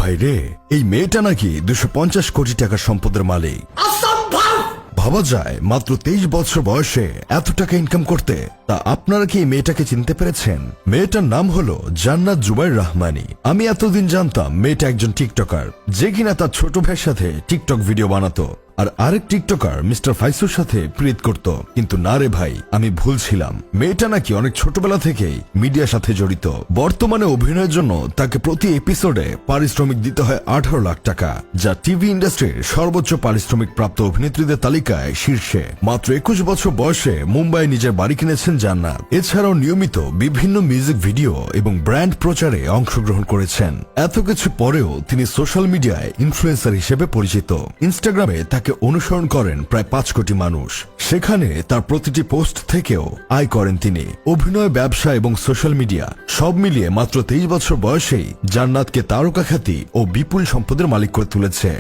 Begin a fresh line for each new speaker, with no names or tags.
ভাই রে, এই মেয়েটা নাকি 250 কোটি টাকার সম্পদের মালিক। ভাবা যায় মাত্র 23 বছর বয়সে এত টাকা ইনকাম করতে। তা আপনারা কি এই মেয়েটাকে চিনতে পেরেছেন? মেয়েটার নাম হলো জান্নাত জুবাইর রহমানী। আমি এতদিন জানতাম মেয়েটা একজন টিকটকার, যে কিনা তার ছোট ভাইয়ের সাথে টিকটক ভিডিও বানাতো আর আরেক টিকটকার মিস্টার ফাইসুর সাথে প্রীত করত। কিন্তু না রে ভাই, আমি ভুল ছিলাম। মেয়েটা নাকি অনেক ছোটবেলা থেকেই মিডিয়ার সাথে জড়িত। বর্তমানে অভিনয়ের জন্য তাকে প্রতি এপিসোডে পারিশ্রমিক দিতে হয় 18 লাখ টাকা, যা টিভি ইন্ডাস্ট্রির সর্বোচ্চ পারিশ্রমিক প্রাপ্ত অভিনেত্রীদের তালিকায় শীর্ষে। মাত্র 21 বছর বয়সে মুম্বাই নিজের বাড়ি কিনেছেন জান্নাত। এছাড়াও নিয়মিত বিভিন্ন মিউজিক ভিডিও এবং ব্র্যান্ড প্রচারে অংশগ্রহণ করেছেন। এত কিছু পরেও তিনি সোশ্যাল মিডিয়ায় ইনফ্লুয়েন্সার হিসেবে পরিচিত। ইনস্টাগ্রামে তাকে অনুসরণ করেন প্রায় 5 কোটি মানুষ। সেখানে তার প্রতিটি পোস্ট থেকেও আয় করেন তিনি। অভিনয়, ব্যবসা এবং সোশ্যাল মিডিয়া সব মিলিয়ে মাত্র 23 বছর বয়সেই জান্নাতকে তারকা খ্যাতি ও বিপুল সম্পদের মালিক করে তুলেছে।